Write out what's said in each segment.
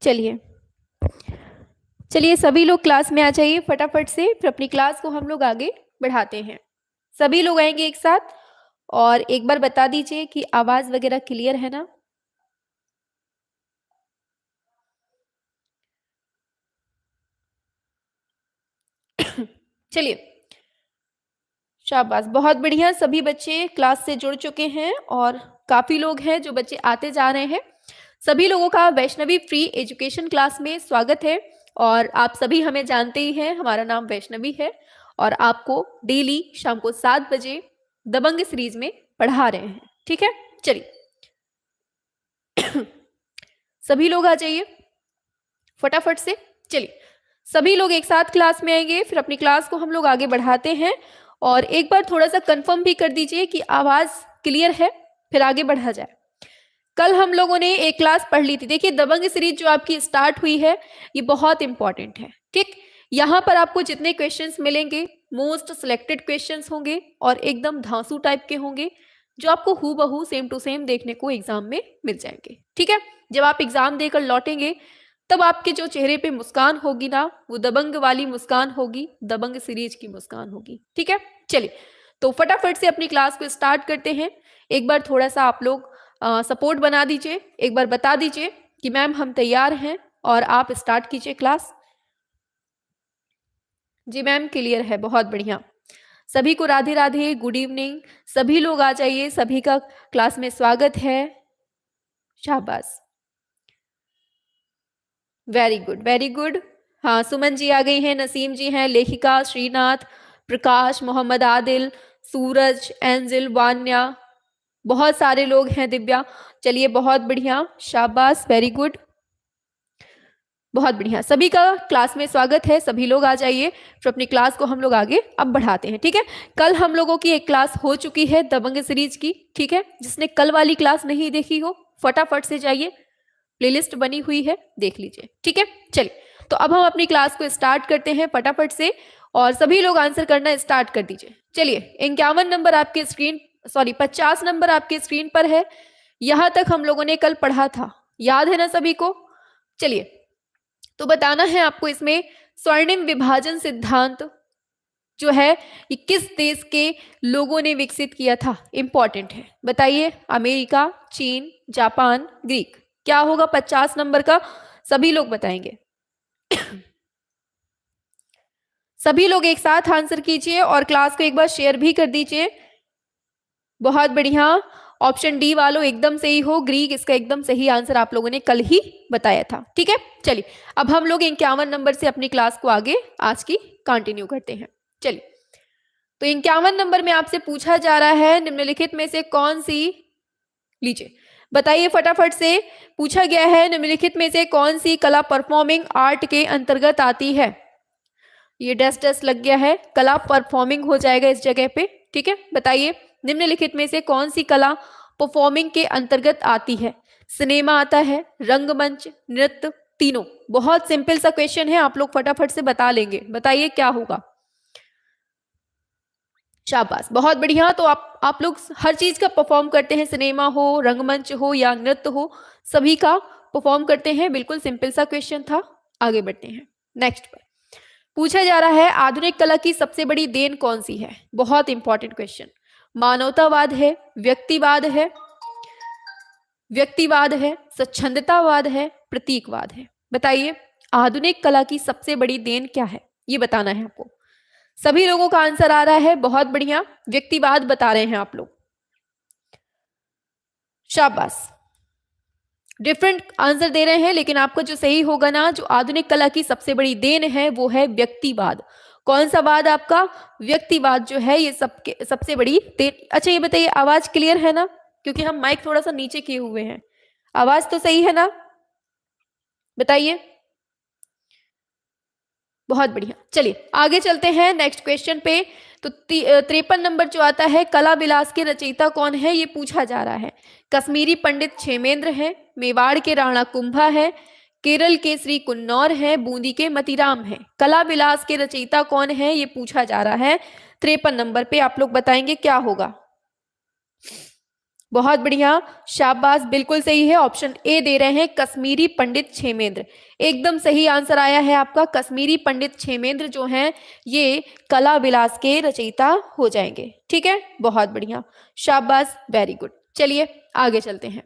चलिए चलिए सभी लोग क्लास में आ जाइए फटाफट से, फिर अपनी क्लास को हम लोग आगे बढ़ाते हैं। सभी लोग आएंगे एक साथ और एक बार बता दीजिए कि आवाज वगैरह क्लियर है ना। चलिए शाबाश, बहुत बढ़िया। सभी बच्चे क्लास से जुड़ चुके हैं और काफी लोग हैं जो बच्चे आते जा रहे हैं। सभी लोगों का वैष्णवी फ्री एजुकेशन क्लास में स्वागत है। और आप सभी हमें जानते ही हैं, हमारा नाम वैष्णवी है और आपको डेली शाम को 7 बजे दबंग सीरीज में पढ़ा रहे हैं। ठीक है, चलिए सभी लोग आ जाइए फटाफट से। चलिए सभी लोग एक साथ क्लास में आएंगे, फिर अपनी क्लास को हम लोग आगे बढ़ाते हैं। और एक बार थोड़ा सा कंफर्म भी कर दीजिए कि आवाज क्लियर है, फिर आगे बढ़ा जाए। कल हम लोगों ने एक क्लास पढ़ ली थी। देखिए दबंग सीरीज जो आपकी स्टार्ट हुई है ये बहुत इंपॉर्टेंट है। ठीक, यहाँ पर आपको जितने क्वेश्चंस मिलेंगे मोस्ट सिलेक्टेड क्वेश्चंस होंगे और एकदम धांसू टाइप के होंगे जो आपको हूबहू सेम टू सेम देखने को एग्जाम में मिल जाएंगे। ठीक है, जब आप एग्जाम देकर लौटेंगे तब आपके जो चेहरे पे मुस्कान होगी ना, वो दबंग वाली मुस्कान होगी, दबंग सीरीज की मुस्कान होगी। ठीक है, चलिए तो फटाफट से अपनी क्लास को स्टार्ट करते हैं। एक बार थोड़ा सा आप लोग सपोर्ट बना दीजिए, एक बार बता दीजिए कि मैम हम तैयार हैं और आप स्टार्ट कीजिए क्लास। जी मैम क्लियर है, बहुत बढ़िया। सभी को राधे राधे, गुड इवनिंग। सभी लोग आ जाइए, सभी का क्लास में स्वागत है। शाबाश, वेरी गुड वेरी गुड। हाँ सुमन जी आ गई हैं, नसीम जी हैं, लेखिका, श्रीनाथ, प्रकाश, मोहम्मद आदिल, सूरज, एंजिल, वान्या, बहुत सारे लोग हैं, दिव्या। चलिए बहुत बढ़िया, शाबाश, वेरी गुड, बहुत बढ़िया। सभी का क्लास में स्वागत है, सभी लोग आ जाइए, फिर अपनी क्लास को हम लोग आगे अब बढ़ाते हैं। ठीक है, कल हम लोगों की एक क्लास हो चुकी है दबंग सीरीज की। ठीक है, जिसने कल वाली क्लास नहीं देखी हो फटाफट से जाइए, प्लेलिस्ट बनी हुई है, देख लीजिए। ठीक है, चलिए तो अब हम अपनी क्लास को स्टार्ट करते हैं फटाफट से और सभी लोग आंसर करना स्टार्ट कर दीजिए। चलिए 51 नंबर आपके स्क्रीन, सॉरी 50 नंबर आपके स्क्रीन पर है। यहां तक हम लोगों ने कल पढ़ा था, याद है ना सभी को। चलिए तो बताना है आपको इसमें स्वर्णिम विभाजन सिद्धांत जो है ये किस देश के लोगों ने विकसित किया था, इंपॉर्टेंट है। बताइए, अमेरिका, चीन, जापान, ग्रीक। क्या होगा 50 नंबर का, सभी लोग बताएंगे। सभी लोग एक साथ आंसर कीजिए और क्लास को एक बार शेयर भी कर दीजिए। बहुत बढ़िया, ऑप्शन डी वालों एकदम सही हो, ग्रीक इसका एकदम सही आंसर आप लोगों ने कल ही बताया था। ठीक है, चलिए अब हम लोग 51 नंबर से अपनी क्लास को आगे आज की कंटिन्यू करते हैं। चलिए तो 51 नंबर में आपसे पूछा जा रहा है निम्नलिखित में से कौन सी, लीजिए बताइए फटाफट से, पूछा गया है निम्नलिखित में से कौन सी कला परफॉर्मिंग आर्ट के अंतर्गत आती है। ये डैश डैश लग गया है, कला परफॉर्मिंग हो जाएगा इस जगह पे। ठीक है, बताइए निम्नलिखित में से कौन सी कला परफॉर्मिंग के अंतर्गत आती है। सिनेमा आता है, रंगमंच, नृत्य, तीनों। बहुत सिंपल सा क्वेश्चन है, आप लोग फटाफट से बता लेंगे। बताइए क्या होगा। शाबाश, बहुत बढ़िया। तो आप लोग हर चीज का परफॉर्म करते हैं, सिनेमा हो, रंगमंच हो या नृत्य हो, सभी का परफॉर्म करते हैं। बिल्कुल सिंपल सा क्वेश्चन था, आगे बढ़ते हैं नेक्स्ट पर। पूछा जा रहा है आधुनिक कला की सबसे बड़ी देन कौन सी है। बहुत इंपॉर्टेंट क्वेश्चन। मानवतावाद है, व्यक्तिवाद है, स्वच्छंदतावाद है, प्रतीकवाद है। बताइए आधुनिक कला की सबसे बड़ी देन क्या है, ये बताना है आपको। सभी लोगों का आंसर आ रहा है, बहुत बढ़िया, व्यक्तिवाद बता रहे हैं आप लोग। शाबाश, डिफरेंट आंसर दे रहे हैं, लेकिन आपको जो सही होगा ना, जो आधुनिक कला की सबसे बड़ी देन है वो है व्यक्तिवाद। कौन सा वाद आपका, व्यक्तिवाद जो है ये सबसे बड़ी देन। अच्छा ये बताइए आवाज क्लियर है ना, क्योंकि हम माइक थोड़ा सा नीचे किए हुए हैं। आवाज तो सही है ना, बताइए। बहुत बढ़िया, चलिए आगे चलते हैं नेक्स्ट क्वेश्चन पे। तो 53 नंबर जो आता है, कला विलास के रचयिता कौन है, ये पूछा जा रहा है। कश्मीरी पंडित क्षेमेंद्र है, मेवाड़ के राणा कुंभा है, केरल के श्री कुन्नौर है, बूंदी के मतीराम है। कला विलास के रचयिता कौन है, ये पूछा जा रहा है 53 नंबर पे। आप लोग बताएंगे क्या होगा। बहुत बढ़िया, शाबाश, बिल्कुल सही है। ऑप्शन ए दे रहे हैं, कश्मीरी पंडित क्षेमेंद्र। एकदम सही आंसर आया है आपका। कश्मीरी पंडित क्षेमेंद्र जो हैं ये कला विलास के रचयिता हो जाएंगे। ठीक है, बहुत बढ़िया, शाबाश, वेरी गुड। चलिए आगे चलते हैं।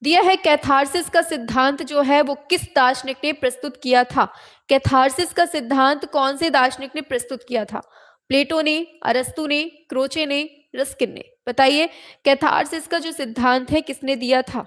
दिया है कैथारसिस का सिद्धांत जो है वो किस दार्शनिक ने प्रस्तुत किया था? कैथारसिस का सिद्धांत कौन से दार्शनिक ने प्रस्तुत किया था? प्लेटो ने, अरस्तु ने, क्रोचे ने, रस्किन ने? बताइए, कैथारसिस का जो सिद्धांत है किसने दिया था?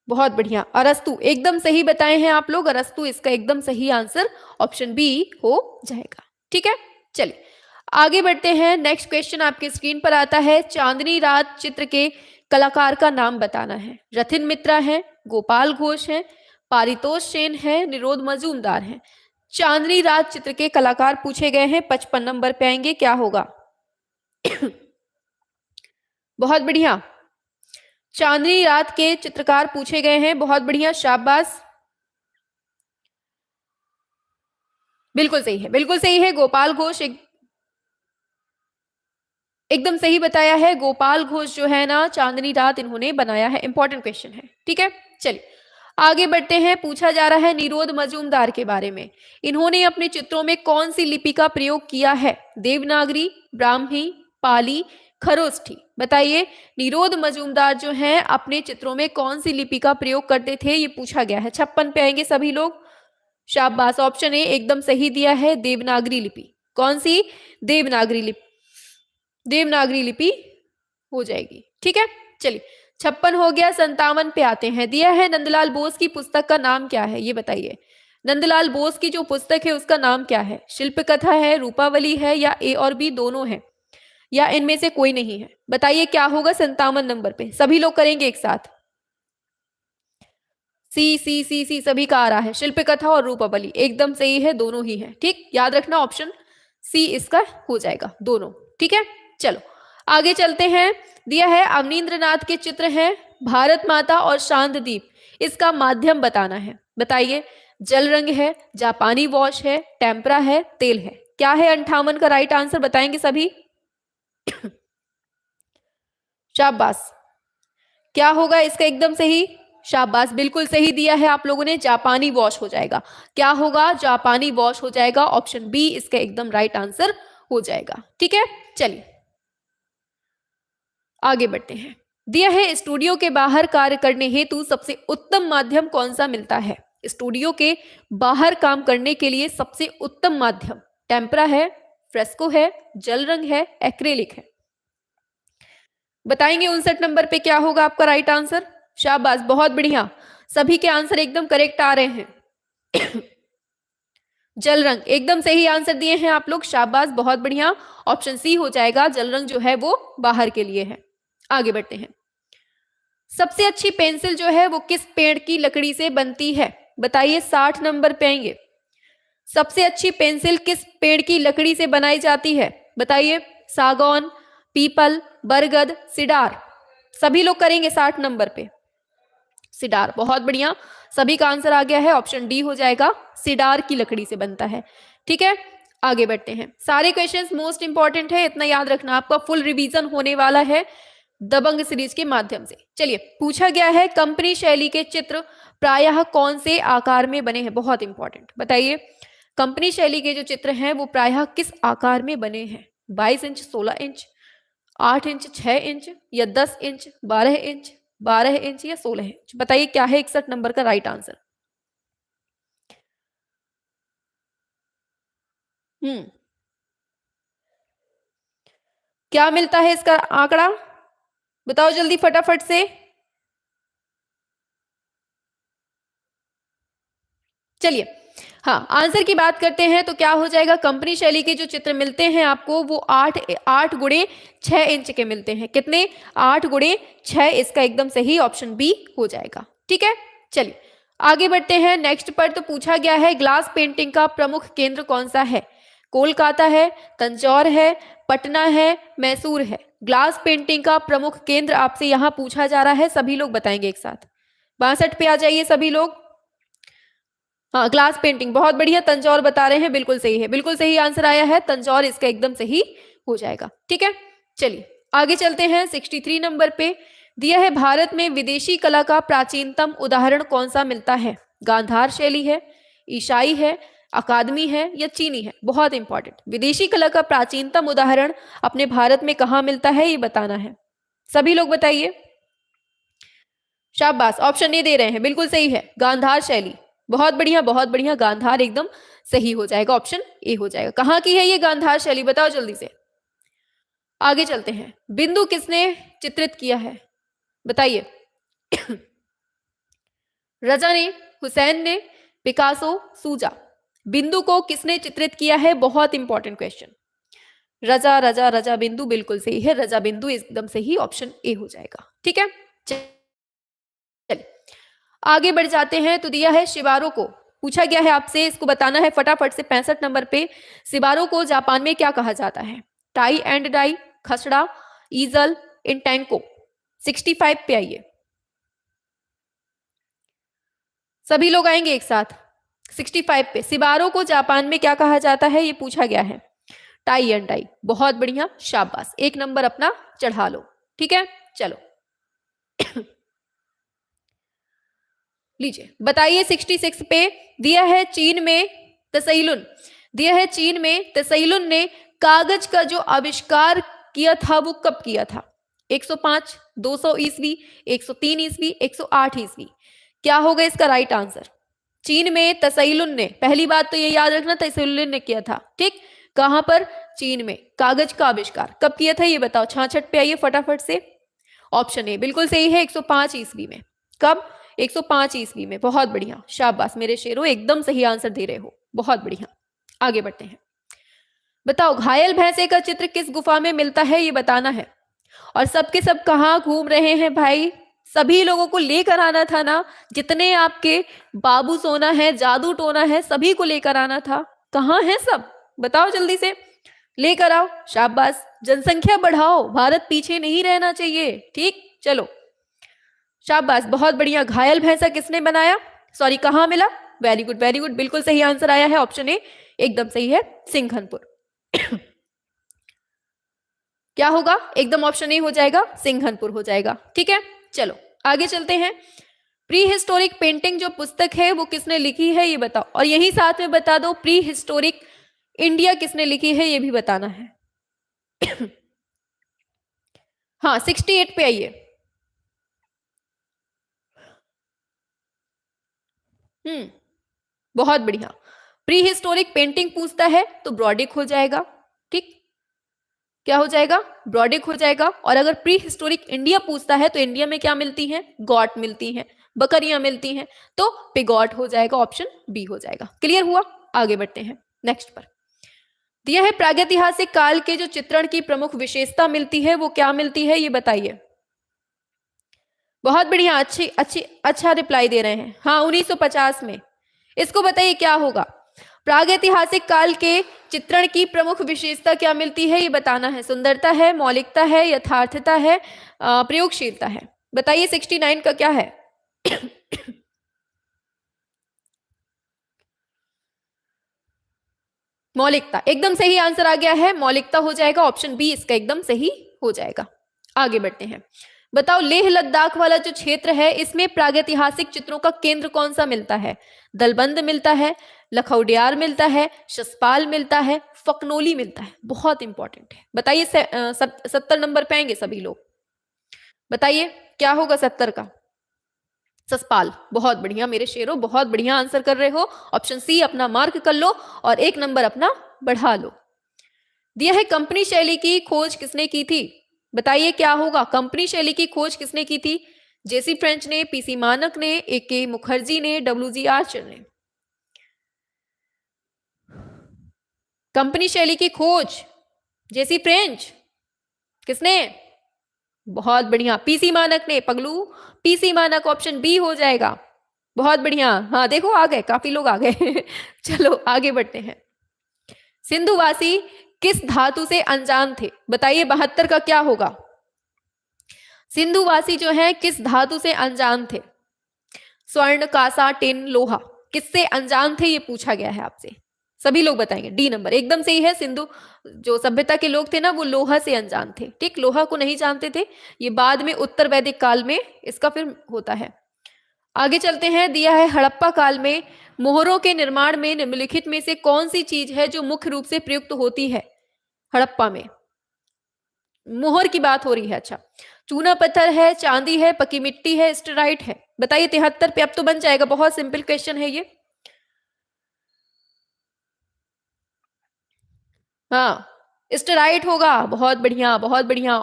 बहुत बढ़िया, अरस्तु, एकदम सही बताए हैं आप लोग। अरस्तु इसका एकदम सही आंसर ऑप्शन बी हो जाएगा। ठीक है, चलिए आगे बढ़ते हैं। नेक्स्ट क्वेश्चन आपके स्क्रीन पर आता है, चांदनी रात चित्र के कलाकार का नाम बताना है। रथिन मित्रा है, गोपाल घोष है, पारितोष सेन है, निरोध मजूमदार है। चांदनी रात चित्र के कलाकार पूछे गए हैं, 55 नंबर पे आएंगे, क्या होगा? बहुत बढ़िया, चांदनी रात के चित्रकार पूछे गए हैं, बहुत बढ़िया, शाबाश, बिल्कुल सही है, बिल्कुल सही है। गोपाल घोष एकदम सही बताया है। गोपाल घोष जो है ना, चांदनी रात इन्होंने बनाया है। इंपॉर्टेंट क्वेश्चन है। ठीक है, चलिए आगे बढ़ते हैं। पूछा जा रहा है निरोध मजूमदार के बारे में। इन्होंने अपने चित्रों में कौन सी लिपि का प्रयोग किया है? देवनागरी, ब्राह्मी, पाली, खरोष्ठी? बताइए, निरोध मजूमदार जो है अपने चित्रों में कौन सी लिपि का प्रयोग करते थे, ये पूछा गया है। 56 पे आएंगे सभी लोग, शाबाश, ऑप्शन ए एकदम सही दिया है, देवनागरी लिपि। कौन सी? देवनागरी लिपि, देवनागरी लिपि हो जाएगी। ठीक है, चलिए 56 हो गया, 57 पे आते हैं। दिया है नंदलाल बोस की पुस्तक का नाम क्या है, ये बताइए। नंदलाल बोस की जो पुस्तक है उसका नाम क्या है? शिल्प कथा है, रूपावली है, या ए और बी दोनों है, या इनमें से कोई नहीं है? बताइए क्या होगा 57 नंबर पे? सभी लोग करेंगे एक साथ। सी सी सी सी सभी का आ रहा है, शिल्प कथा और रूपावली। एकदम सही है, दोनों ही है। ठीक, याद रखना ऑप्शन सी इसका हो जाएगा, दोनों। ठीक है, चलो आगे चलते हैं। दिया है अवनींद्रनाथ के चित्र हैं, भारत माता और शांतदीप, इसका माध्यम बताना है। बताइए, जल रंग है, जापानी वॉश है, टेम्परा है, तेल है? क्या है 58 का राइट आंसर? बताएंगे सभी। शाबाश, क्या होगा इसका एकदम सही? शाबाश, बिल्कुल सही दिया है आप लोगों ने, जापानी वॉश हो जाएगा। क्या होगा? जापानी वॉश हो जाएगा। ऑप्शन बी इसका एकदम राइट आंसर हो जाएगा। ठीक है, चलिए आगे बढ़ते हैं। दिया है स्टूडियो के बाहर कार्य करने हेतु सबसे उत्तम माध्यम कौन सा मिलता है? स्टूडियो के बाहर काम करने के लिए सबसे उत्तम माध्यम टेम्परा है, फ्रेस्को है, जल रंग है, एक्रेलिक है? बताएंगे 59 नंबर पे क्या होगा आपका राइट आंसर? शाबाश, बहुत बढ़िया, सभी के आंसर एकदम करेक्ट आ रहे हैं। जल रंग, एकदम सही आंसर दिए हैं आप लोग, शाबाश, बहुत बढ़िया। ऑप्शन सी हो जाएगा, जल रंग जो है वो बाहर के लिए है। आगे बढ़ते हैं। सबसे अच्छी पेंसिल जो है वो किस पेड़ की लकड़ी से बनती है? बताइए, 60 नंबर पे आएंगे। सबसे अच्छी पेंसिल किस पेड़ की लकड़ी से बनाई जाती है? बताइए, सागौन, पीपल, बरगद, सिडार? सभी लोग करेंगे 60 नंबर पे। सिडार, बहुत बढ़िया, सभी का आंसर आ गया है, ऑप्शन डी हो जाएगा, सिडार की लकड़ी से बनता है। ठीक है, आगे बढ़ते हैं। सारे क्वेश्चंस मोस्ट इंपॉर्टेंट है, इतना याद रखना, आपका फुल रिवीजन होने वाला है दबंग सीरीज के माध्यम से। चलिए, पूछा गया है कंपनी शैली के चित्र प्रायः कौन से आकार में बने हैं? बहुत इंपॉर्टेंट, बताइए कंपनी शैली के जो चित्र हैं वो प्रायः किस आकार में बने हैं? 22 इंच, 16 इंच, 8 इंच, 6 इंच, या 10 इंच, 12 इंच, 12 इंच, या 16 इंच? बताइए क्या है 61 नंबर का राइट आंसर? क्या मिलता है इसका आंकड़ा? बताओ जल्दी फटाफट से। चलिए, हाँ, आंसर की बात करते हैं तो क्या हो जाएगा? कंपनी शैली के जो चित्र मिलते हैं आपको वो 8 गुणे 6 इंच के मिलते हैं। कितने? 8 गुणे 6, इसका एकदम सही ऑप्शन बी हो जाएगा। ठीक है, चलिए आगे बढ़ते हैं। नेक्स्ट पर तो पूछा गया है ग्लास पेंटिंग का प्रमुख केंद्र कौन सा है? कोलकाता है, तंजौर है, पटना है, मैसूर है? ग्लास पेंटिंग का प्रमुख केंद्र आपसे यहाँ पूछा जा रहा है, सभी लोग बताएंगे एक साथ। 62 पे आ जाइए सभी लोग। हाँ, ग्लास पेंटिंग, बहुत बढ़िया, तंजौर बता रहे हैं, बिल्कुल सही है, बिल्कुल सही आंसर आया है, तंजौर इसका एकदम सही हो जाएगा। ठीक है, चलिए आगे चलते हैं 63 नंबर पे। दिया है भारत में विदेशी कला का प्राचीनतम उदाहरण कौन सा मिलता है? गांधार शैली है, ईसाई है, अकादमी है या चीनी है? बहुत इंपॉर्टेंट, विदेशी कला का प्राचीनतम उदाहरण अपने भारत में कहां मिलता है ये बताना है। सभी लोग बताइए। शाबाश, ऑप्शन ए दे रहे हैं, बिल्कुल सही है, गांधार शैली। बहुत बढ़िया बहुत बढ़िया, गांधार एकदम सही हो जाएगा, ऑप्शन ए हो जाएगा। कहां की है ये गांधार शैली, बताओ जल्दी से। आगे चलते हैं, बिंदु किसने चित्रित किया है? बताइए। रजा ने, हुसैन ने, पिकासो, सूजा। बिंदु को किसने चित्रित किया है? बहुत इंपॉर्टेंट क्वेश्चन। रजा रजा रजा बिंदु, बिल्कुल सही है, रजा बिंदु एकदम सही, ऑप्शन ए हो जाएगा। ठीक है, चलिए आगे बढ़ जाते हैं। तो दिया है शिबारो को, पूछा गया है आपसे, इसको बताना है फटाफट से। 65 नंबर पे, शिबारो को जापान में क्या कहा जाता है? Tie and die, खसड़ा, ईजल, इंटेंको। 65 पे आइए, सभी लोग आएंगे एक साथ। 65 पे, सिबारो को जापान में क्या कहा जाता है ये पूछा गया है। टाई एंड डाई, बहुत बढ़िया, शाबाश, एक नंबर अपना चढ़ा लो। ठीक है, चलो लीजिए बताइए। 66 पे दिया है चीन में तसैलुन, दिया है चीन में तसैलुन ने कागज का जो आविष्कार किया था वो कब किया था? 105, 200 ईस्वी, 103 ईस्वी, 108 ईस्वी। क्या होगा इसका राइट आंसर? चीन में तसैलुन ने, पहली बात तो ये याद रखना, तसैलुन ने किया था। ठीक, कहां पर? चीन में। कागज का आविष्कार कब किया था ये बताओ। 66 पे आइए फटाफट से। ऑप्शन ए बिल्कुल सही है, 105 ईस्वी में। कब? 105 ईस्वी में, बहुत बढ़िया, शाबाश मेरे शेरों, एकदम सही आंसर दे रहे हो, बहुत बढ़िया। आगे बढ़ते हैं, बताओ घायल भैंसे का चित्र किस गुफा में मिलता है ये बताना है। और सबके सब कहाँ घूम रहे हैं भाई? सभी लोगों को लेकर आना था ना, जितने आपके बाबू सोना है, जादू टोना है, सभी को लेकर आना था। कहाँ है सब, बताओ जल्दी से, लेकर आओ, शाबाश, जनसंख्या बढ़ाओ, भारत पीछे नहीं रहना चाहिए। ठीक, चलो शाबाश, बहुत बढ़िया। घायल भैंसा किसने बनाया, सॉरी कहां मिला? वेरी गुड वेरी गुड, बिल्कुल सही आंसर आया है, ऑप्शन ए एकदम सही है, सिंघनपुर। क्या होगा? एकदम ऑप्शन ए हो जाएगा, सिंघनपुर हो जाएगा। ठीक है, चलो आगे चलते हैं। प्री हिस्टोरिक पेंटिंग जो पुस्तक है वो किसने लिखी है ये बताओ, और यही साथ में बता दो प्री हिस्टोरिक इंडिया किसने लिखी है ये भी बताना है। हाँ 68 पे आइए। बहुत बढ़िया। प्री हिस्टोरिक पेंटिंग पूछता है तो ब्रॉडिक हो जाएगा। ठीक, क्या हो जाएगा? ब्रॉडिक हो जाएगा। और अगर प्री हिस्टोरिक इंडिया पूछता है तो इंडिया में क्या मिलती है? गॉट मिलती है, बकरियां मिलती हैं, तो पिगॉट हो जाएगा, ऑप्शन बी हो जाएगा। क्लियर हुआ? आगे बढ़ते हैं नेक्स्ट पर। दिया है प्रागैतिहासिक काल के जो चित्रण की प्रमुख विशेषता मिलती है वो क्या मिलती है ये बताइए। बहुत बढ़िया, अच्छी अच्छी अच्छा रिप्लाई दे रहे हैं। हाँ 1950 में। इसको बताइए क्या होगा? प्रागैतिहासिक काल के चित्रण की प्रमुख विशेषता क्या मिलती है ये बताना है। सुंदरता है, मौलिकता है, यथार्थता है, प्रयोगशीलता है। बताइए 69 का क्या है? मौलिकता, एकदम सही आंसर आ गया है, मौलिकता हो जाएगा, ऑप्शन बी इसका एकदम सही हो जाएगा। आगे बढ़ते हैं, बताओ लेह लद्दाख वाला जो क्षेत्र है इसमें प्रागैतिहासिक चित्रों का केंद्र कौन सा मिलता है? दलबंद मिलता है, लखौडियार मिलता है, शसपाल मिलता है, फकनोली मिलता है। बहुत इंपॉर्टेंट है, बताइए 70 नंबर पे आएंगे सभी लोग, बताइए क्या होगा 70 का? ससपाल, बहुत बढ़िया मेरे शेरों, बहुत बढ़िया आंसर कर रहे हो, ऑप्शन सी अपना मार्क कर लो और एक नंबर अपना बढ़ा लो। दिया है कंपनी शैली की खोज किसने की थी? बताइए क्या होगा? कंपनी शैली की खोज किसने की थी? जेसी फ्रेंच ने, पीसी मानक ने, ए.के. मुखर्जी ने, डब्ल्यू.जी. आर्चर ने। कंपनी शैली की खोज जेसी फ्रेंच किसने? बहुत बढ़िया, पीसी मानक ने, पगलू पीसी मानक, ऑप्शन बी हो जाएगा। बहुत बढ़िया, हाँ देखो आ गए, काफी लोग आ गए। चलो आगे बढ़ते हैं। सिंधुवासी किस धातु से अनजान थे? बताइए 72 का क्या होगा? सिंधुवासी जो है किस धातु से अनजान थे? स्वर्ण, कांसा, टिन, लोहा, किससे अनजान थे ये पूछा गया है आपसे। सभी लोग बताएंगे डी नंबर एकदम सही है। सिंधु जो सभ्यता के लोग थे ना वो लोहा से अनजान थे, ठीक, लोहा को नहीं जानते थे। ये बाद में उत्तर वैदिक काल में इसका फिर होता है। आगे चलते हैं, दिया है हड़प्पा काल में मोहरों के निर्माण में निम्नलिखित में से कौन सी चीज है जो मुख्य रूप से प्रयुक्त होती है। हड़प्पा में मोहर की बात हो रही है। अच्छा, चूना पत्थर है, चांदी है, पकी मिट्टी है, स्टेराइट है। बताइए 73 पे अब तो बन जाएगा, बहुत सिंपल क्वेश्चन है ये। हाँ, स्टेराइट होगा, बहुत बढ़िया बहुत बढ़िया।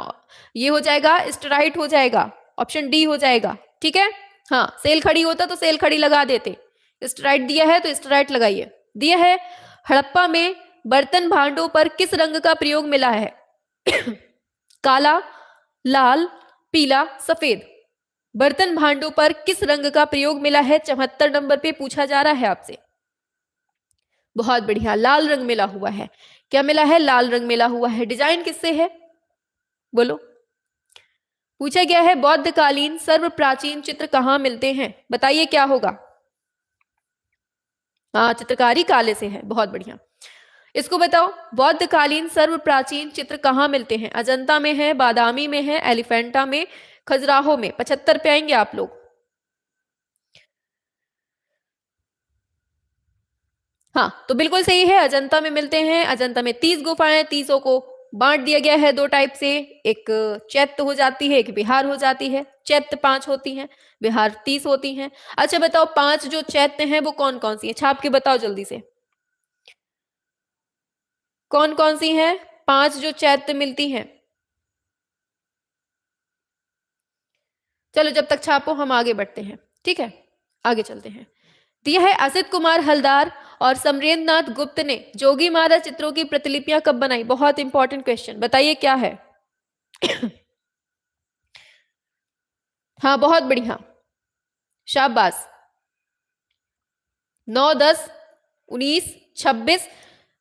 ये हो जाएगा, स्टेराइट हो जाएगा, ऑप्शन डी हो जाएगा, ठीक है। हाँ, सेल खड़ी होता तो सेल खड़ी लगा देते, स्टेराइट दिया है तो स्टेराइट लगाइए। दिया है हड़प्पा में बर्तन भांडों पर किस रंग का प्रयोग मिला है। काला, लाल, पीला, सफेद। बर्तन भांडों पर किस रंग का प्रयोग मिला है, 74 नंबर पे पूछा जा रहा है आपसे। बहुत बढ़िया, लाल रंग मिला हुआ है। क्या मिला है, लाल रंग मिला हुआ है। डिजाइन किससे है, बोलो। पूछा गया है बौद्धकालीन सर्व प्राचीन चित्र कहां मिलते हैं, बताइए क्या होगा। हाँ, चित्रकारी काले से है, बहुत बढ़िया। इसको बताओ, बौद्धकालीन सर्व प्राचीन चित्र कहां मिलते हैं। अजंता में है, बादामी में है, एलिफेंटा में, खजुराहो में। 75 पे आएंगे आप लोग। हाँ, तो बिल्कुल सही है, अजंता में मिलते हैं। अजंता में 30 गुफाएं, 30 को बांट दिया गया है दो टाइप से, एक चैत्य हो जाती है, एक विहार हो जाती है। चैत्य 5 होती हैं, विहार 30 होती हैं। अच्छा बताओ, 5 जो चैत्य हैं वो कौन कौन सी है, छाप के बताओ जल्दी से, कौन कौन सी हैं 5 जो चैत्य मिलती हैं। चलो जब तक छापो हम आगे बढ़ते हैं, ठीक है, आगे चलते हैं। दिया है असित कुमार हलदार और समरेंद्र नाथ गुप्त ने जोगी मारा चित्रों की प्रतिलिपियां कब बनाई। बहुत इंपॉर्टेंट क्वेश्चन, बताइए क्या है। हाँ, बहुत बढ़िया, शाबाश। 9, 10, 19, 26,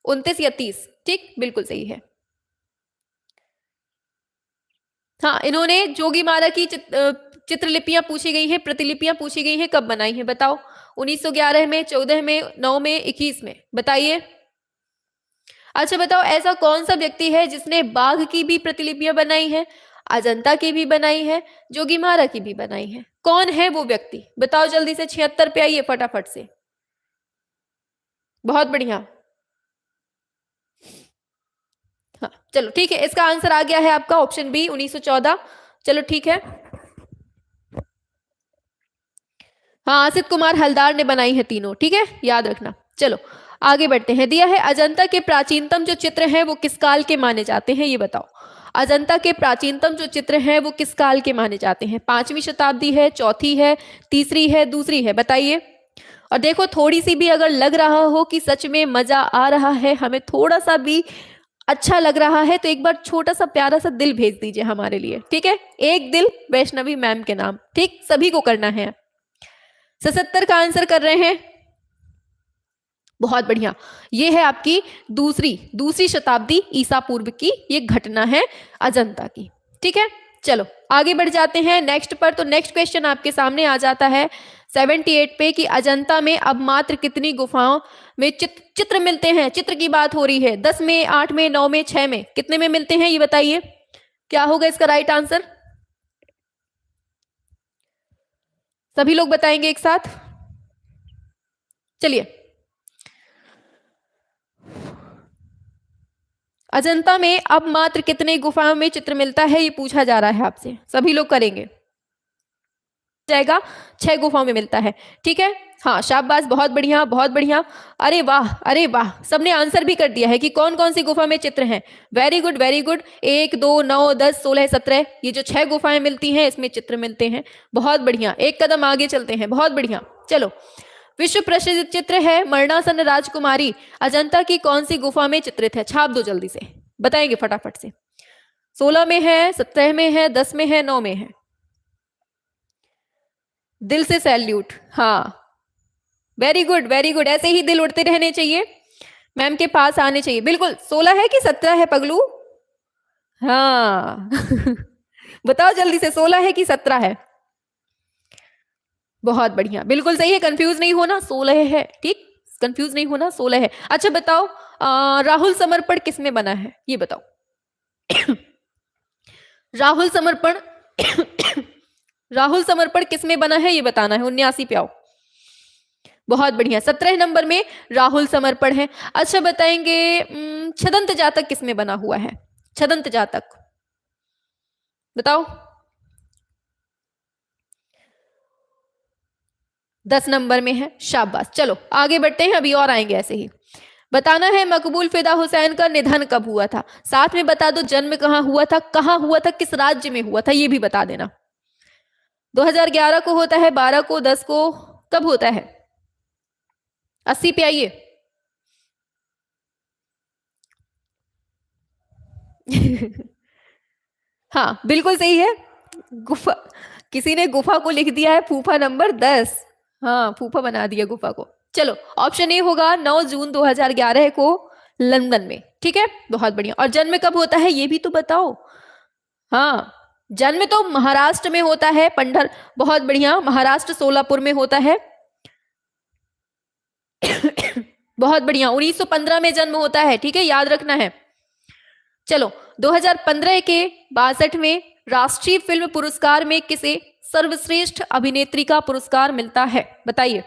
29 या 30, ठीक, बिल्कुल सही है। हाँ, इन्होंने जोगी मारा की चित्रलिपियां पूछी गई है, प्रतिलिपियां पूछी गई हैं, कब बनाई है बताओ। 1911 में, 14 में, 9 में, 21 में, बताइए। अच्छा बताओ, ऐसा कौन सा व्यक्ति है जिसने बाघ की भी प्रतिलिपियां बनाई है, अजंता की भी बनाई है, जोगीमारा की भी बनाई है। कौन है वो व्यक्ति, बताओ जल्दी से। 76 पे आइए फटाफट से, बहुत बढ़िया। हाँ चलो ठीक है, इसका आंसर आ गया है आपका ऑप्शन बी, 1914। चलो ठीक है, हाँ, असित कुमार हलदार ने बनाई है तीनों, ठीक है, याद रखना। चलो आगे बढ़ते हैं। दिया है अजंता के प्राचीनतम जो चित्र हैं वो किस काल के माने जाते हैं, ये बताओ। अजंता के प्राचीनतम जो चित्र हैं वो किस काल के माने जाते हैं। 5वीं शताब्दी है, चौथी है, तीसरी है, दूसरी है, बताइए। और देखो, थोड़ी सी भी अगर लग रहा हो कि सच में मजा आ रहा है, हमें थोड़ा सा भी अच्छा लग रहा है, तो एक बार छोटा सा प्यारा सा दिल भेज दीजिए हमारे लिए, ठीक है। एक दिल वैष्णवी मैम के नाम, ठीक, सभी को करना है। 77 का आंसर कर रहे हैं, बहुत बढ़िया। ये है आपकी दूसरी शताब्दी ईसा पूर्व की ये घटना है अजंता की, ठीक है। चलो आगे बढ़ जाते हैं नेक्स्ट पर। तो नेक्स्ट क्वेश्चन आपके सामने आ जाता है 78 पे कि अजंता में अब मात्र कितनी गुफाओं में चित्र मिलते हैं। चित्र की बात हो रही है, 10 में, 8 में, 9 में, 6 में, कितने में मिलते हैं ये बताइए। क्या होगा इसका राइट आंसर, सभी लोग बताएंगे एक साथ, चलिए। अजंता में अब मात्र कितने गुफाओं में चित्र मिलता है ये पूछा जा रहा है आपसे, सभी लोग करेंगे। जाएगा 6 गुफाओं में मिलता है, ठीक है। हाँ शाबाश, बहुत बढ़िया बहुत बढ़िया। अरे वाह अरे वाह, सबने आंसर भी कर दिया है कि कौन कौन सी गुफा में चित्र हैं। Very good very good. 1, 2, 9, 10, 16, 17, ये जो 6 गुफाएं मिलती हैं इसमें चित्र मिलते हैं, बहुत बढ़िया। एक कदम आगे चलते हैं, बहुत बढ़िया। चलो, विश्व प्रसिद्ध चित्र है मरणासन राजकुमारी, अजंता की कौन सी गुफा में चित्रित है। छाप दो जल्दी से, बताएंगे फटाफट से। 16 में है, 17 में है, 10 में है, 9 में है। दिल से सैल्यूट, हाँ वेरी गुड वेरी गुड, ऐसे ही दिल उड़ते रहने चाहिए, मैम के पास आने चाहिए। बिल्कुल 16 है कि 17 है पगलू, हाँ। बताओ जल्दी से, 16 है कि 17 है। बहुत बढ़िया, बिल्कुल सही है, कंफ्यूज नहीं होना, 16 है, ठीक, कंफ्यूज नहीं होना, 16 है। अच्छा बताओ, राहुल समर्पण किस में बना है, ये बताओ। राहुल समर्पण राहुल समर्पण किस में बना है, ये बताना है। 79 पे आओ। बहुत बढ़िया, 17 नंबर में राहुल समर्पण है। अच्छा बताएंगे, छदंत जातक किस में बना हुआ है, छदंत जातक बताओ। 10 नंबर में है, शाबाश। चलो आगे बढ़ते हैं, अभी और आएंगे ऐसे ही। बताना है मकबूल फिदा हुसैन का निधन कब हुआ था, साथ में बता दो जन्म कहां हुआ था, कहां हुआ था, किस राज्य में हुआ था, ये भी बता देना। 2011 को होता है, 12 को, 10 को, कब होता है? 80 पे आइए। हाँ बिल्कुल सही है, गुफा, किसी ने गुफा को लिख दिया है फूफा नंबर 10। हाँ फूफा बना दिया गुफा को। चलो ऑप्शन ए होगा 9 जून 2011 को लंदन में, ठीक है, बहुत बढ़िया। और जन्म कब होता है ये भी तो बताओ। हाँ जन्म तो महाराष्ट्र में होता है, पंडर, बहुत बढ़िया, महाराष्ट्र सोलापुर में होता है। बहुत बढ़िया, 1915 में जन्म होता है, ठीक है, याद रखना है। चलो 2015 के 62वें राष्ट्रीय फिल्म पुरस्कार में किसे सर्वश्रेष्ठ अभिनेत्री का पुरस्कार मिलता है, बताइए।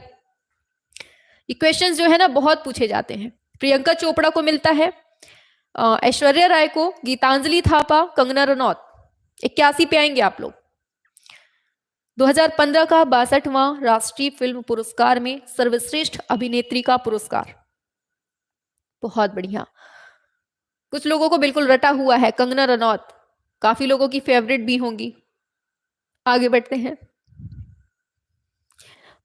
ये क्वेश्चंस जो है ना बहुत पूछे जाते हैं। प्रियंका चोपड़ा को मिलता है, ऐश्वर्या राय को, गीतांजलि थापा, कंगना रनौत। 81 पे आएंगे आप लोग। 2015 का 62वां राष्ट्रीय फिल्म पुरस्कार में सर्वश्रेष्ठ अभिनेत्री का पुरस्कार, बहुत बढ़िया। कुछ लोगों को बिल्कुल रटा हुआ है, कंगना रनौत, काफी लोगों की फेवरेट भी होंगी। आगे बढ़ते हैं।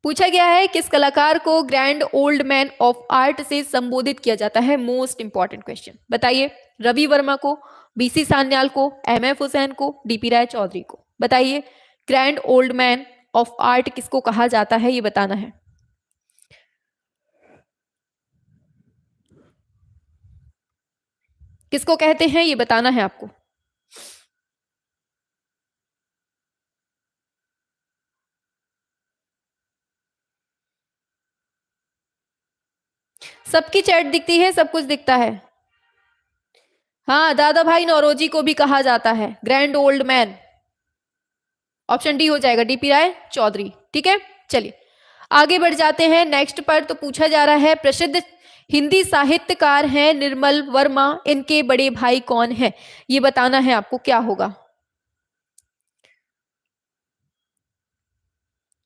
पूछा गया है किस कलाकार को grand old man of art से संबोधित किया जाता है, मोस्ट इंपॉर्टेंट क्वेश्चन, बताइए। रवि वर्मा को, बीसी सान्याल को, एमएफ हुसैन को, डीपी राय चौधरी को, बताइए। Grand old man of art किसको कहा जाता है, ये बताना है। किसको कहते हैं ये बताना है आपको। सबकी चैट दिखती है, सब कुछ दिखता है। हाँ दादा भाई नौरोजी को भी कहा जाता है grand old man. Option D हो जाएगा, डीपी राय चौधरी, ठीक है। चलिए आगे बढ़ जाते हैं नेक्स्ट पर। तो पूछा जा रहा है प्रसिद्ध हिंदी साहित्यकार हैं निर्मल वर्मा, इनके बड़े भाई कौन हैं, ये बताना है आपको, क्या होगा।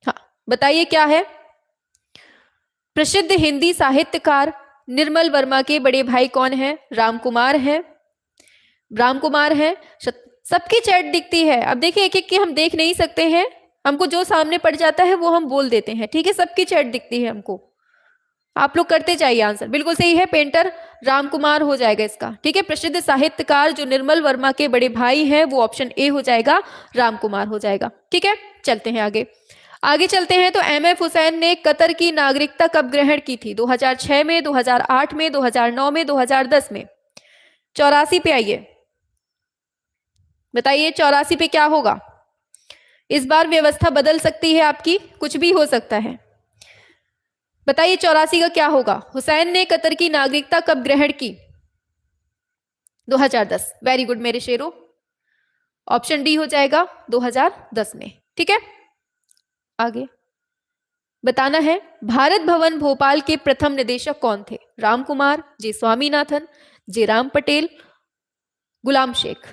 हाँ बताइए क्या है। प्रसिद्ध हिंदी साहित्यकार निर्मल वर्मा के बड़े भाई कौन हैं, राम कुमार हैं, राम कुमार हैं। सबकी चैट दिखती है। अब देखिए एक एक की हम देख नहीं सकते हैं, हमको जो सामने पड़ जाता है वो हम बोल देते हैं, ठीक है। सबकी चैट दिखती है हमको, आप लोग करते चाहिए आंसर। बिल्कुल सही है, पेंटर राम कुमार हो जाएगा इसका, ठीक है। प्रसिद्ध साहित्यकार जो निर्मल वर्मा के बड़े भाई हैं वो ऑप्शन ए हो जाएगा, राम कुमार हो जाएगा, ठीक है। चलते हैं आगे, आगे चलते हैं। तो एमएफ हुसैन ने कतर की नागरिकता कब ग्रहण की थी, 2006 में, 2008 में, 2009 में, 2010 में। 84 पे आइए, बताइए 84 पे क्या होगा। इस बार व्यवस्था बदल सकती है आपकी, कुछ भी हो सकता है। बताइए 84 का क्या होगा। हुसैन ने कतर की नागरिकता कब ग्रहण की, 2010। वेरी गुड मेरे शेरों, ऑप्शन डी हो जाएगा 2010 में, ठीक है। आगे बताना है भारत भवन भोपाल के प्रथम निदेशक कौन थे, राम कुमार, जे स्वामीनाथन, जे राम पटेल, गुलाम शेख।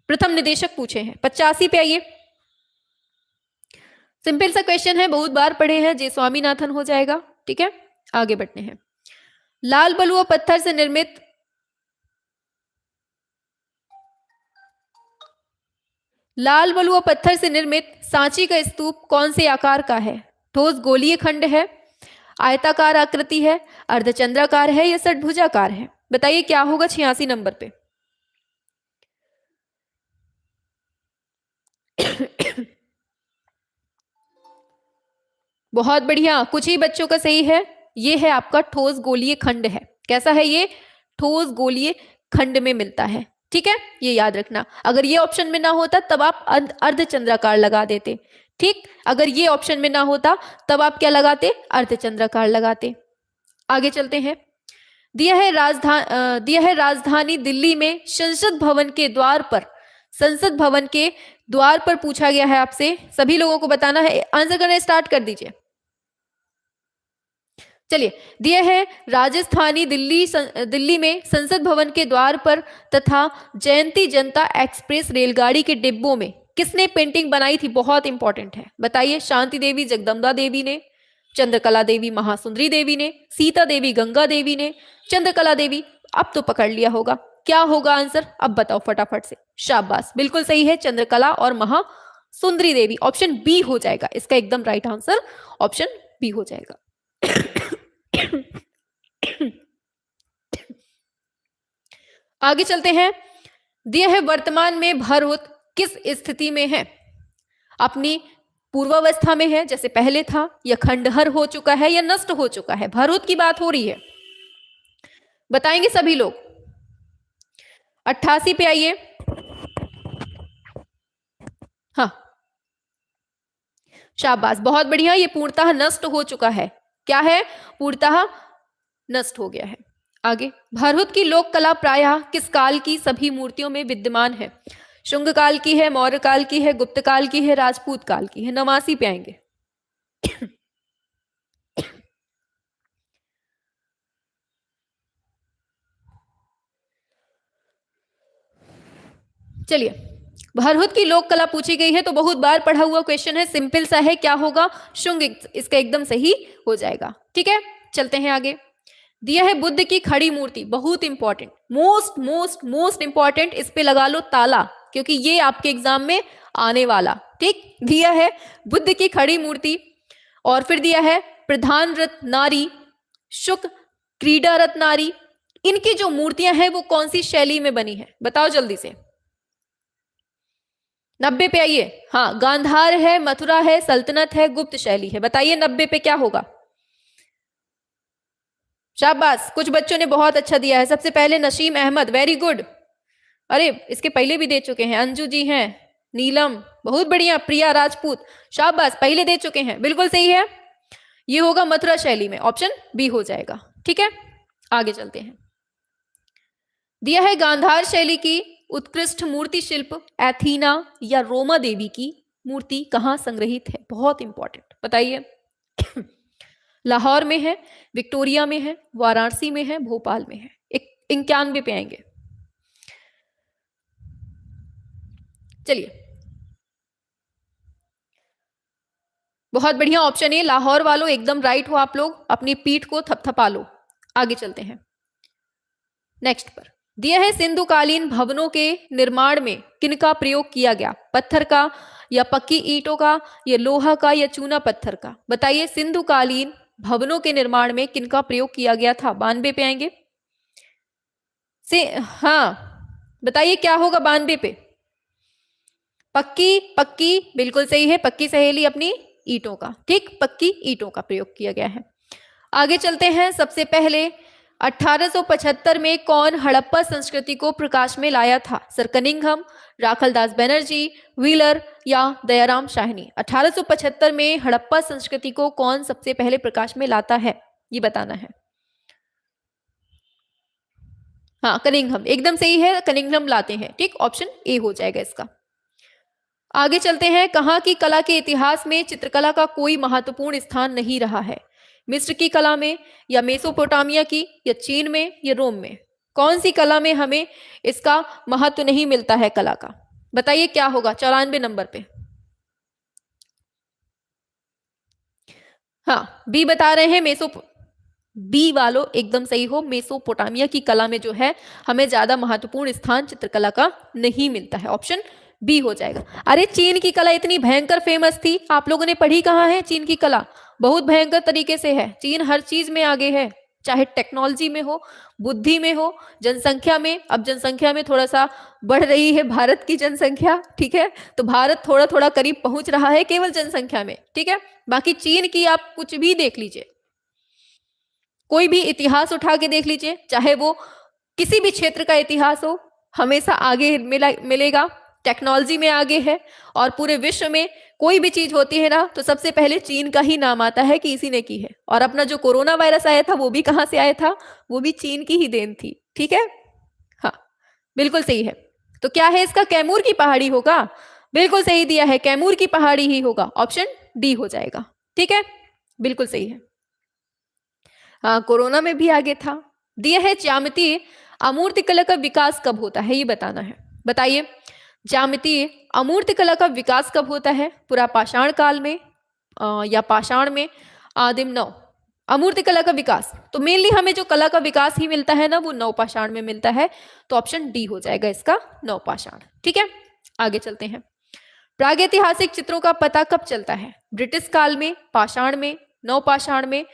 प्रथम निदेशक पूछे हैं। 85 पे आइए, सिंपल सा क्वेश्चन है, बहुत बार पढ़े हैं, जे स्वामीनाथन हो जाएगा, ठीक है। आगे बढ़ते हैं। लाल बलुआ पत्थर से निर्मित लाल बलुआ पत्थर से निर्मित सांची का स्तूप कौन से आकार का है, ठोस गोलीय खंड है, आयताकार आकृति है, अर्धचंद्राकार है या षटभुजाकार है, बताइए क्या होगा 86 नंबर पे। बहुत बढ़िया, कुछ ही बच्चों का सही है, ये है आपका ठोस गोलीय खंड है। कैसा है ये, ठोस गोलीय खंड में मिलता है, ठीक है, ये याद रखना। अगर ये ऑप्शन में ना होता तब आप अर्धचंद्राकार लगा देते, ठीक। अगर ये ऑप्शन में ना होता तब आप क्या लगाते, अर्धचंद्राकार लगाते। आगे चलते हैं। दिया है राजधानी दिल्ली में संसद भवन के द्वार पर पूछा गया है आपसे, सभी लोगों को बताना है, आंसर करना स्टार्ट कर दीजिए। चलिए, दिया है राजस्थानी दिल्ली में संसद भवन के द्वार पर तथा जयंती जनता एक्सप्रेस रेलगाड़ी के डिब्बों में किसने पेंटिंग बनाई थी? बहुत इंपॉर्टेंट है, बताइए। शांति देवी जगदम्बा देवी ने, चंद्रकला देवी महासुंदरी देवी ने, सीता देवी गंगा देवी ने, चंद्रकला देवी। अब तो पकड़ लिया होगा, क्या होगा आंसर? अब बताओ फटाफट से। शाबाश, बिल्कुल सही है, चंद्रकला और महासुंदरी देवी। ऑप्शन बी हो जाएगा इसका एकदम राइट आंसर, ऑप्शन बी हो जाएगा। आगे चलते हैं। दिया है वर्तमान में भरहुत किस स्थिति में है? अपनी पूर्वावस्था में है जैसे पहले था, या खंडहर हो चुका है, या नष्ट हो चुका है? भरहुत की बात हो रही है, बताएंगे सभी लोग। 88 पे आइए। हाँ, शाबाश, बहुत बढ़िया। ये पूर्णतः नष्ट हो चुका है। क्या है? पूर्णतः नष्ट हो गया है। आगे, भरहुत की लोक कला प्रायः किस काल की सभी मूर्तियों में विद्यमान है? शुंग काल की है, मौर्य काल की है, गुप्त काल की है, राजपूत काल की है? 89 पे आएंगे। चलिए, भरहुत की लोक कला पूछी गई है तो बहुत बार पढ़ा हुआ क्वेश्चन है, सिंपल सा है। क्या होगा? शुंग, इसका एकदम सही हो जाएगा। ठीक है, चलते हैं आगे। दिया है बुद्ध की खड़ी मूर्ति, बहुत important, most most most important, इस पे लगा लो ताला क्योंकि ये आपके एग्जाम में आने वाला। ठीक, दिया है बुद्ध की खड़ी मूर्ति, और फिर दिया है प्रधान रथ नारी, शुक क्रीडा रथ नारी। इनकी जो मूर्तियां हैं वो कौन सी शैली में बनी है? बताओ जल्दी से। 90 पे आइए। हाँ, गांधार है, मथुरा है, सल्तनत है, गुप्त शैली है? बताइए 90 पे क्या होगा? शाबाश, कुछ बच्चों ने बहुत अच्छा दिया है। सबसे पहले नसीम अहमद, वेरी गुड। अरे, इसके पहले भी दे चुके हैं, अंजू जी हैं, नीलम, बहुत बढ़िया, प्रिया राजपूत, शाबाश, पहले दे चुके हैं, बिल्कुल सही है। ये होगा मथुरा शैली में, ऑप्शन बी हो जाएगा। ठीक है, आगे चलते हैं। दिया है गांधार शैली की उत्कृष्ट मूर्ति शिल्प एथीना या रोमा देवी की मूर्ति कहां संग्रहित है? बहुत इंपॉर्टेंट, बताइए। लाहौर में है, विक्टोरिया में है, वाराणसी में है, भोपाल में है? 91 पे आएंगे। चलिए, बहुत बढ़िया, ऑप्शन ए लाहौर वालों एकदम राइट हो आप लोग, अपनी पीठ को थपथपा लो। आगे चलते हैं नेक्स्ट पर। दिया है सिंधुकालीन भवनों के निर्माण में किनका प्रयोग किया गया? पत्थर का, या पक्की ईंटों का, या लोहा का, या चूना पत्थर का? बताइए, सिंधुकालीन भवनों के निर्माण में किनका प्रयोग किया गया था? 92 पे आएंगे। हाँ, बताइए क्या होगा 92 पे? पक्की बिल्कुल सही है, पक्की सहेली अपनी ईंटों का। ठीक, पक्की ईंटों का प्रयोग किया गया है। आगे चलते हैं। सबसे पहले 1875 में कौन हड़प्पा संस्कृति को प्रकाश में लाया था? Sir Cunningham, Rakhaldas Banerjee, wheeler, या दयाराम शाहनी? 1875 में हड़प्पा संस्कृति को कौन सबसे पहले प्रकाश में लाता है, ये बताना है। हाँ, कनिंघम एकदम सही है, कनिंघम लाते हैं। ठीक, ऑप्शन ए हो जाएगा इसका। आगे चलते हैं। कहाँ की कला के इतिहास में चित्रकला का कोई महत्वपूर्ण स्थान नहीं रहा है? मिस्र की कला में, या मेसोपोटामिया की, या चीन में, या रोम में? कौन सी कला में हमें इसका महत्व नहीं मिलता है कला का? बताइए क्या होगा 94 नंबर पे। हाँ, बी बता रहे हैं, बी वालों एकदम सही हो, मेसोपोटामिया की कला में जो है हमें ज्यादा महत्वपूर्ण स्थान चित्रकला का नहीं मिलता है, ऑप्शन बी हो जाएगा। अरे, चीन की कला इतनी भयंकर फेमस थी, आप लोगों ने पढ़ी कहाँ है? चीन की कला बहुत भयंकर तरीके से है। चीन हर चीज में आगे है, चाहे टेक्नोलॉजी में हो, बुद्धि में हो, जनसंख्या में। अब जनसंख्या में थोड़ा सा बढ़ रही है भारत की जनसंख्या, ठीक है, तो भारत थोड़ा थोड़ा करीब पहुंच रहा है केवल जनसंख्या में, ठीक है। बाकी चीन की आप कुछ भी देख लीजिए, कोई भी इतिहास उठा के देख लीजिए, चाहे वो किसी भी क्षेत्र का इतिहास हो, हमेशा आगे मिलेगा, टेक्नोलॉजी में आगे है, और पूरे विश्व में कोई भी चीज होती है ना तो सबसे पहले चीन का ही नाम आता है कि इसी ने की है। और अपना जो कोरोना वायरस आया था वो भी कहाँ से आया था, वो भी चीन की ही देन थी। ठीक है, हाँ बिल्कुल सही है। तो क्या है इसका, कैमूर की पहाड़ी होगा, बिल्कुल सही दिया है, कैमूर की पहाड़ी ही होगा, ऑप्शन डी हो जाएगा। ठीक है, बिल्कुल सही है। हाँ, कोरोना में भी आगे था। दिया है ज्यामितीय अमूर्त कला का विकास कब होता है, ये बताना है। बताइए, ज्यामितीय अमूर्त कला का विकास कब होता है, पूरा पाषाण काल में या पाषाण में, आदिम नव। अमूर्त कला का विकास तो मेनली हमें जो कला का विकास ही मिलता है ना वो नवपाषाण में मिलता है, तो ऑप्शन डी हो जाएगा इसका, नवपाषाण। ठीक है, आगे चलते हैं। प्रागैतिहासिक चित्रों का पता कब चलता है, ब्रिटिश काल में, पाषाण में, नवपाषाण में,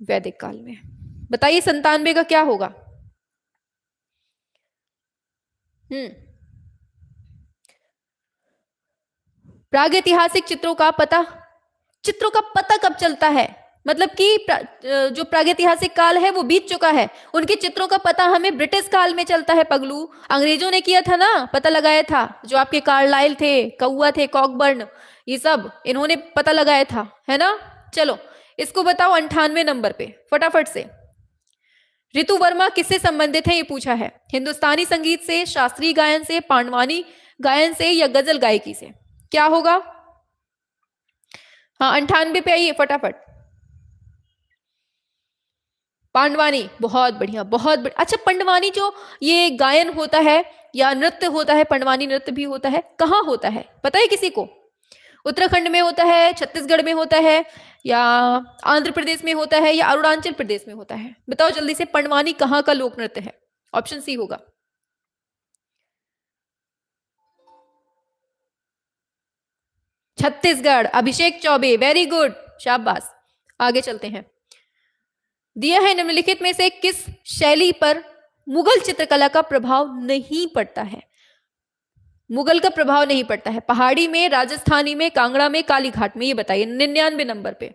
वैदिक काल में। बताइए 97 का क्या होगा। प्रागैतिहासिक चित्रों का पता कब चलता है, मतलब कि जो प्रागैतिहासिक काल है वो बीत चुका है, उनके चित्रों का पता हमें ब्रिटिश काल में चलता है पगलू। अंग्रेजों ने किया था ना, पता लगाया था, जो आपके कार्लाइल थे, कौआ थे, कॉकबर्न, ये सब इन्होंने पता लगाया था, है ना। चलो इसको बताओ 98 नंबर पे फटाफट से। ऋतु वर्मा किससे संबंधित है, ये पूछा है। हिंदुस्तानी संगीत से, शास्त्रीय गायन से, पांडवानी गायन से, या गजल गायकी से, क्या होगा। हाँ 98 पे आइए फटाफट। पांडवानी, बहुत बढ़िया बहुत बढ़िया। अच्छा, पंडवानी जो ये गायन होता है या नृत्य होता है, पंडवानी नृत्य भी होता है, कहाँ होता है पता है किसी को। उत्तराखंड में होता है, छत्तीसगढ़ में होता है, या आंध्र प्रदेश में होता है, या अरुणाचल प्रदेश में होता है। बताओ जल्दी से, पंडवानी कहाँ का लोक नृत्य है, ऑप्शन सी होगा। छत्तीसगढ़, अभिषेक चौबे, वेरी गुड, शाबाश। आगे चलते हैं। दिया है निम्नलिखित में से किस शैली पर मुगल चित्रकला का प्रभाव नहीं पड़ता है, मुगल का प्रभाव नहीं पड़ता है। पहाड़ी में, राजस्थानी में, कांगड़ा में, कालीघाट में, ये बताइए 99 नंबर पे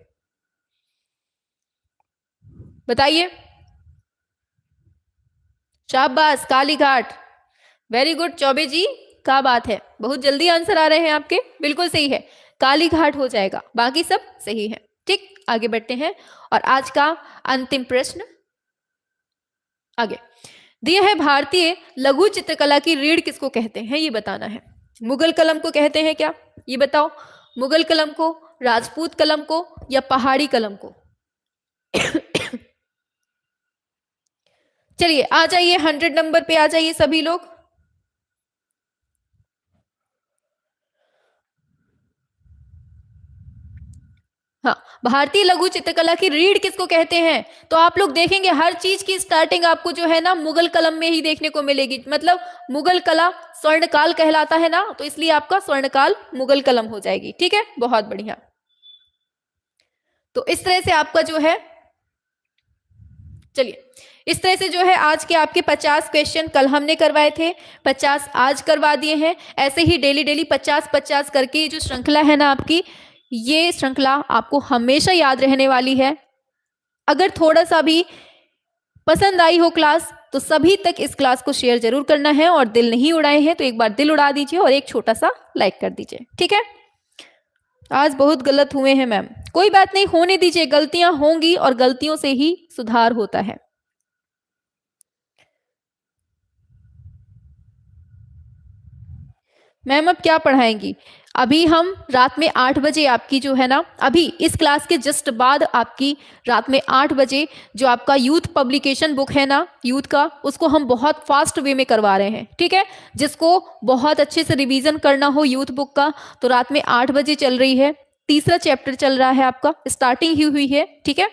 बताइए। शाबाश, कालीघाट, वेरी गुड चौबे जी, क्या बात है, बहुत जल्दी आंसर आ रहे हैं आपके, बिल्कुल सही है, कालीघाट हो जाएगा, बाकी सब सही है। ठीक, आगे बढ़ते हैं। और आज का अंतिम प्रश्न आगे दिया है, भारतीय लघु चित्रकला की रीढ़ किसको कहते हैं, ये बताना है। मुगल कलम को कहते हैं क्या, ये बताओ। मुगल कलम को, राजपूत कलम को, या पहाड़ी कलम को। चलिए आ जाइए 100 नंबर पे आ जाइए सभी लोग। हाँ, भारतीय लघु चित्रकला की रीढ़ किसको कहते हैं, तो आप लोग देखेंगे हर चीज की स्टार्टिंग आपको जो है ना मुगल कलम में ही देखने को मिलेगी। मतलब मुगल कला स्वर्णकाल कहलाता है ना, तो इसलिए आपका स्वर्णकाल मुगल कलम हो जाएगी। ठीक है, बहुत बढ़िया। तो इस तरह से आपका जो है, चलिए इस तरह से जो है आज के आपके 50 क्वेश्चन कल हमने करवाए थे, 50 आज करवा दिए हैं। ऐसे ही डेली डेली 50-50 करके जो श्रृंखला है ना आपकी, ये श्रृंखला आपको हमेशा याद रहने वाली है। अगर थोड़ा सा भी पसंद आई हो क्लास तो सभी तक इस क्लास को शेयर जरूर करना है, और दिल नहीं उड़ाए हैं तो एक बार दिल उड़ा दीजिए और एक छोटा सा लाइक कर दीजिए। ठीक है, आज बहुत गलत हुए हैं मैम, कोई बात नहीं, होने दीजिए, गलतियां होंगी और गलतियों से ही सुधार होता है। मैम अब क्या पढ़ाएंगी, अभी हम रात में 8 बजे आपकी जो है ना, अभी इस क्लास के जस्ट बाद आपकी रात में 8 बजे जो आपका यूथ पब्लिकेशन बुक है ना यूथ का, उसको हम बहुत फास्ट वे में करवा रहे हैं। ठीक है, जिसको बहुत अच्छे से रिवीजन करना हो यूथ बुक का, तो रात में 8 बजे चल रही है। तीसरा चैप्टर चल रहा है आपका, स्टार्टिंग ही हुई है। ठीक है,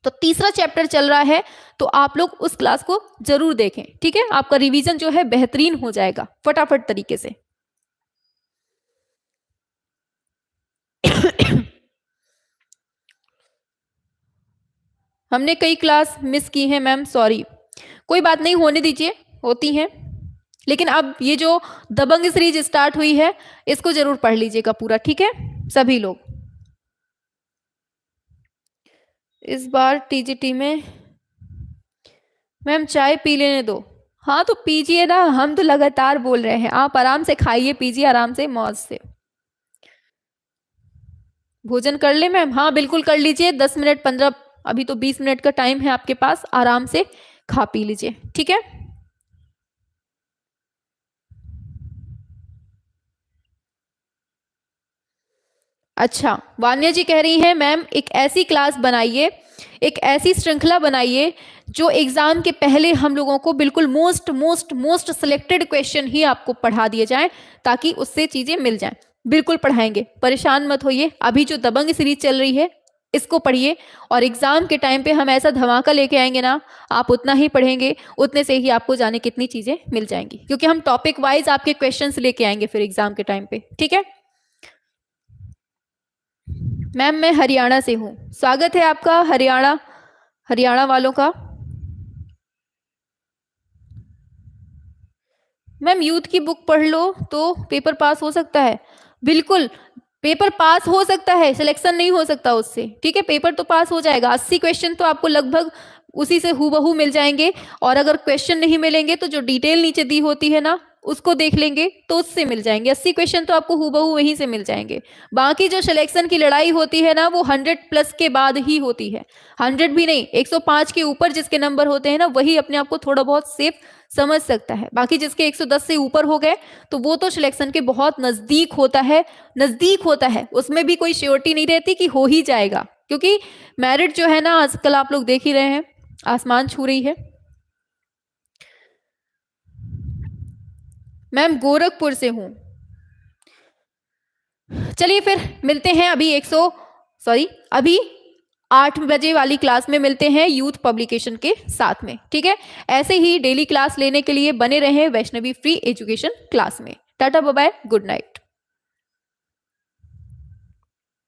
तो तीसरा चैप्टर चल रहा है, तो आप लोग उस क्लास को जरूर देखें। ठीक है, आपका रिवीजन जो है बेहतरीन हो जाएगा फटाफट तरीके से। हमने कई क्लास मिस की हैं मैम, सॉरी, कोई बात नहीं, होने दीजिए, होती हैं। लेकिन अब ये जो दबंग सीरीज स्टार्ट हुई है इसको जरूर पढ़ लीजिएगा पूरा। ठीक है सभी लोग, इस बार टीजीटी में मैम चाय पी लेने दो। हाँ तो पीजिए ना, हम तो लगातार बोल रहे हैं, आप आराम से खाइए पीजिए आराम से मौज से। भोजन कर ले मैम? हाँ बिल्कुल कर लीजिए, 10 मिनट 15, अभी तो 20 मिनट का टाइम है आपके पास, आराम से खा पी लीजिए, ठीक है। अच्छा, वान्या जी कह रही हैं मैम एक ऐसी क्लास बनाइए, एक ऐसी श्रृंखला बनाइए जो एग्जाम के पहले हम लोगों को बिल्कुल most most most selected question ही आपको पढ़ा दिए जाएं, ताकि उससे चीजें मिल जाएं। बिल्कुल पढ़ाएंगे, परेशान मत होइए। अभी जो दबंग सीरीज चल रही है इसको पढ़िए, और एग्जाम के टाइम पे हम ऐसा धमाका लेके आएंगे ना, आप उतना ही पढ़ेंगे उतने से ही आपको जाने कितनी चीजें मिल जाएंगी, क्योंकि हम टॉपिक वाइज आपके क्वेश्चंस लेके आएंगे फिर एग्जाम के टाइम पे, ठीक है। मैम मैं हरियाणा से हूँ, स्वागत है आपका हरियाणा, हरियाणा वालों का। मैम यूथ की बुक पढ़ लो तो पेपर पास हो सकता है, बिल्कुल पेपर पास हो सकता है, सिलेक्शन नहीं हो सकता उससे, ठीक है। पेपर तो पास हो जाएगा, 80 क्वेश्चन तो आपको लगभग उसी से हूबहू मिल जाएंगे, और अगर क्वेश्चन नहीं मिलेंगे तो जो डिटेल नीचे दी होती है ना उसको देख लेंगे तो उससे मिल जाएंगे। 80 क्वेश्चन तो आपको हूबहू वहीं से मिल जाएंगे। बाकी जो सिलेक्शन की लड़ाई होती है ना वो 100+ के बाद ही होती है, 100 भी नहीं, 105 के ऊपर जिसके नंबर होते हैं ना वही अपने आप को थोड़ा बहुत सेफ समझ सकता है। बाकी जिसके 110 से ऊपर हो गए तो वो तो सिलेक्शन के बहुत नजदीक होता है, नजदीक होता है, उसमें भी कोई श्योरिटी नहीं रहती कि हो ही जाएगा, क्योंकि मेरिट जो है ना आजकल आप लोग देख ही रहे हैं, आसमान छू रही है। मैम गोरखपुर से हूं। चलिए फिर मिलते हैं अभी 100, सॉरी अभी 8 बजे वाली क्लास में मिलते हैं यूथ पब्लिकेशन के साथ में, ठीक है। ऐसे ही डेली क्लास लेने के लिए बने रहें वैष्णवी फ्री एजुकेशन क्लास में। Tata bye bye, good night.